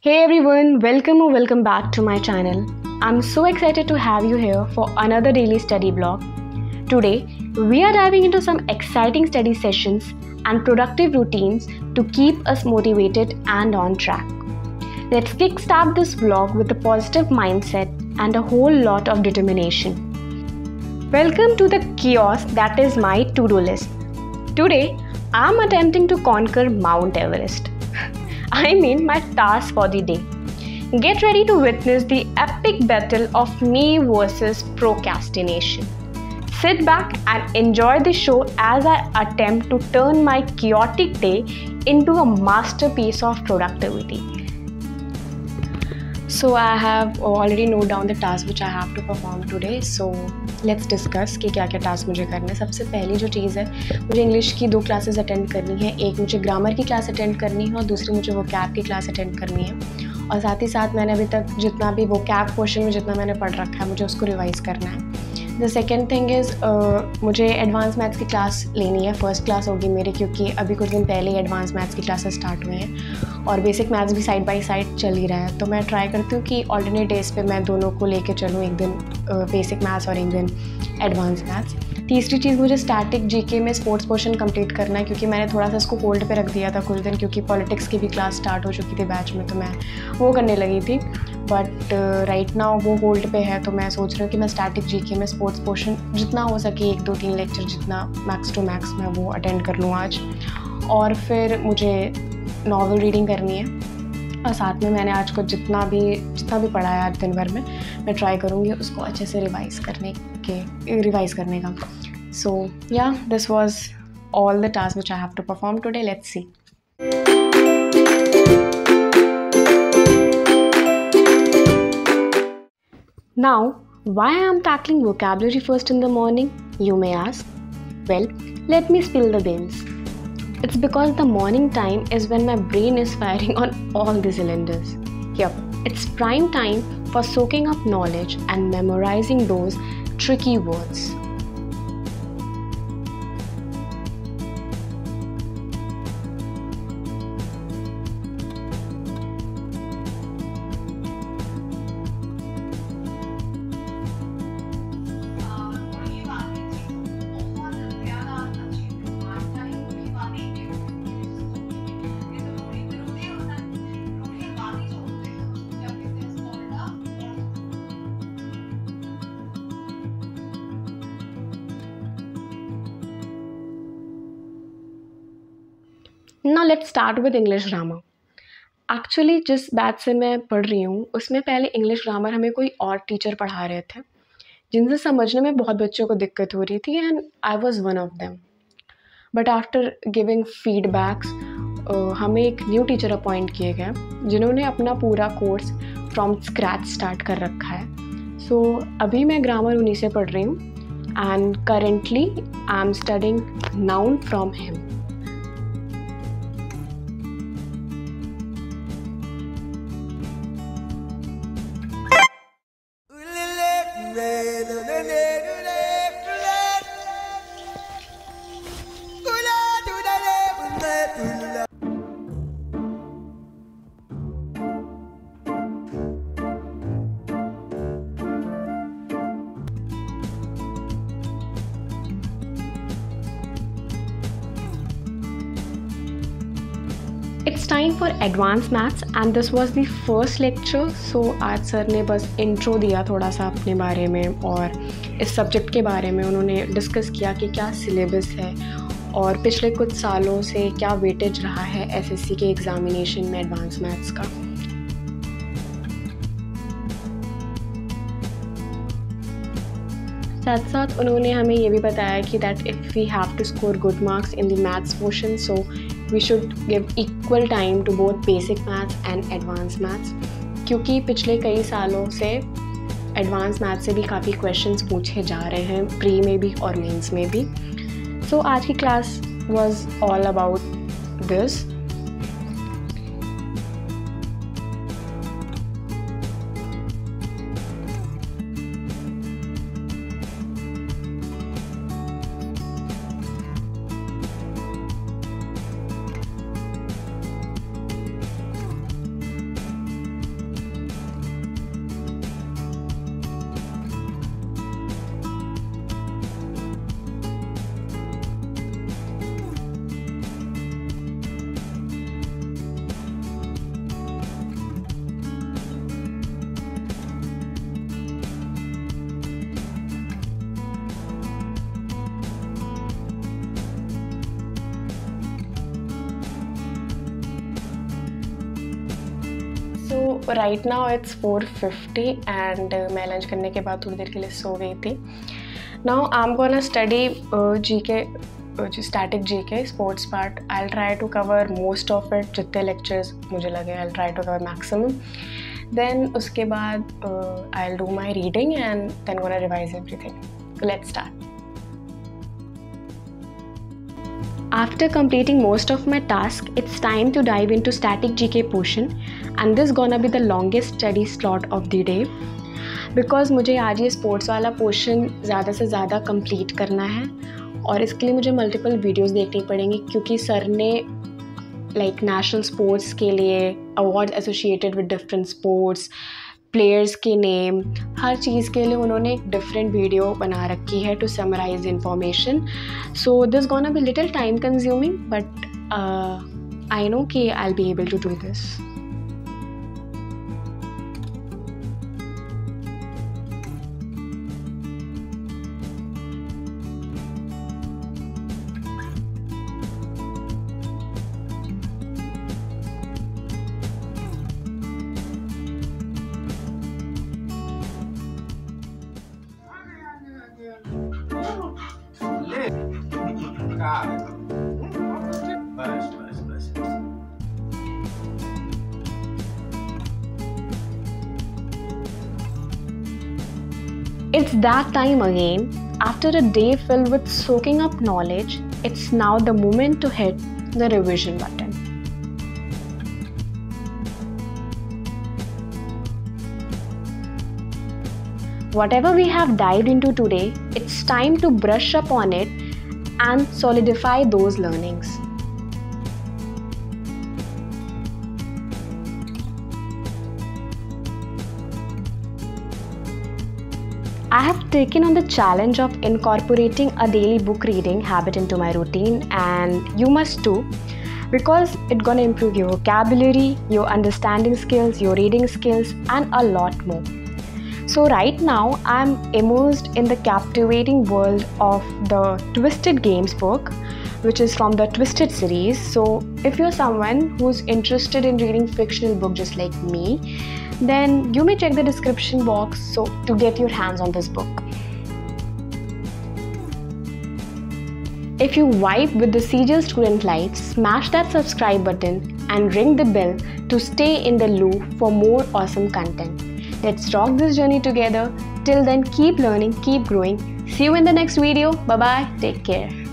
Hey everyone, welcome or welcome back to my channel. I'm so excited to have you here for another daily study vlog. Today, we are diving into some exciting study sessions and productive routines to keep us motivated and on track. Let's kickstart this vlog with a positive mindset and a whole lot of determination. Welcome to the chaos that is my to-do list. Today, I'm attempting to conquer Mount Everest. I mean my task for the day. Get ready to witness the epic battle of me versus procrastination. Sit back and enjoy the show as I attempt to turn my chaotic day into a masterpiece of productivity. So I have already noted down the task which I have to perform today. So let's discuss कि क्या क्या task मुझे करना है. सबसे पहली जो चीज़ है, मुझे इंग्लिश की 2 क्लासेस अटेंड करनी है. एक मुझे ग्रामर की क्लास अटेंड करनी है और दूसरी मुझे वोकैब की क्लास अटेंड करनी है. और साथ ही साथ मैंने अभी तक जितना भी वोकैब पोर्शन में जितना मैंने पढ़ रखा है मुझे उसको रिवाइज़ करना है. द सेकेंड थिंग इज़ मुझे एडवांस मैथ्स की क्लास लेनी है. फर्स्ट क्लास होगी मेरी, क्योंकि अभी कुछ दिन पहले ही एडवांस मैथ्स की क्लासेस स्टार्ट हुई हैं और बेसिक मैथ्स भी साइड बाय साइड चल ही रहा है. तो मैं ट्राई करती हूँ कि ऑल्टरनेट डेज पे मैं दोनों को लेके चलूँ, एक दिन बेसिक मैथ्स और एक दिन एडवांस मैथ्स. तीसरी चीज़, मुझे स्टैटिक जीके में स्पोर्ट्स पोर्शन कंप्लीट करना है, क्योंकि मैंने थोड़ा सा इसको होल्ड पे रख दिया था कुछ दिन, क्योंकि पॉलिटिक्स की भी क्लास स्टार्ट हो चुकी थी बैच में, तो मैं वो करने लगी थी. बट राइट नाउ वो होल्ड पे है, तो मैं सोच रही हूँ कि मैं स्टैटिक जीके में स्पोर्ट्स पोर्शन जितना हो सके 1, 2, 3 लेक्चर जितना मैक्स टू मैक्स मैं वो अटेंड कर लूँ आज. और फिर मुझे नॉवल रीडिंग करनी है और साथ में मैंने आज को जितना भी पढ़ा है आज दिन भर में, मैं ट्राई करूँगी उसको अच्छे से रिवाइज़ करने का. So yeah this was all the task which I have to perform today. Let's see. Now, why I am tackling vocabulary first in the morning, you may ask? Well, let me spill the beans. It's because the morning time is when my brain is firing on all the cylinders. Yup, it's prime time for soaking up knowledge and memorizing those tricky words. Now let's start with English grammar. Actually जिस batch से मैं पढ़ रही हूँ उसमें पहले English grammar हमें कोई और टीचर पढ़ा रहे थे, जिनसे समझने में बहुत बच्चों को दिक्कत हो रही थी, and I was one of them. But after giving feedbacks हमें एक न्यू टीचर अपॉइंट किए गए जिन्होंने अपना पूरा कोर्स फ्रॉम स्क्रैच स्टार्ट कर रखा है. सो अभी मैं ग्रामर उन्हीं से पढ़ रही हूँ and currently I am studying noun from him. It's time for advanced maths and this was the first lecture. So आज सर ने बस इंट्रो दिया थोड़ा सा अपने बारे में और इस सब्जेक्ट के बारे में. उन्होंने डिस्कस किया कि क्या सिलेबस है और पिछले कुछ सालों से क्या वेटेज रहा है एसएससी के एग्ज़ामिनेशन में एडवांस मैथ्स का. साथ साथ उन्होंने हमें ये भी बताया कि that if we have to score good marks in the maths portion, so we should give equal time to both basic maths and advance maths, क्योंकि पिछले कई सालों से एडवांस मैथ्स से भी काफ़ी क्वेश्चंस पूछे जा रहे हैं, प्री में भी और मेंस में भी. सो आज की class was all about this. Right now it's 4:50 and मैं लंच करने के बाद थोड़ी देर के लिए सो गई थी. Now I am gonna study GK, static GK sports part. I will try to cover most of it. जितने लेक्चर्स मुझे लगे I will try to cover maximum. Then उसके बाद I will do my reading and then gonna revise everything. Let's start. After completing most of my task, it's time to dive into static GK portion, and this gonna be the longest study slot of the day because मुझे आज ये sports वाला portion ज़्यादा से ज़्यादा complete करना है और इसके लिए मुझे मल्टीपल वीडियोस देखनी पड़ेंगी क्योंकि सर ने लाइक नेशनल स्पोर्ट्स के लिए award associated with different sports, players के नेम, हर चीज़ के लिए उन्होंने एक डिफरेंट वीडियो बना रखी है to summarise information. So this gonna be little time consuming but I know कि I will be able to do this. It's that time again. After a day filled with soaking up knowledge, it's now the moment to hit the revision button. Whatever we have dived into today, it's time to brush up on it and solidify those learnings. I have taken on the challenge of incorporating a daily book reading habit into my routine, and you must too, because it's gonna improve your vocabulary, your understanding skills, your reading skills, and a lot more. So right now I'm immersed in the captivating world of the Twisted Games book, which is from the Twisted series. So if you're someone who's interested in reading fictional book just like me, then you may check the description box to get your hands on this book. If you vibe with the CGL student life, smash that subscribe button and ring the bell to stay in the loop for more awesome content. Let's rock this journey together. Till then, keep learning, keep growing. See you in the next video. Bye bye. Take care.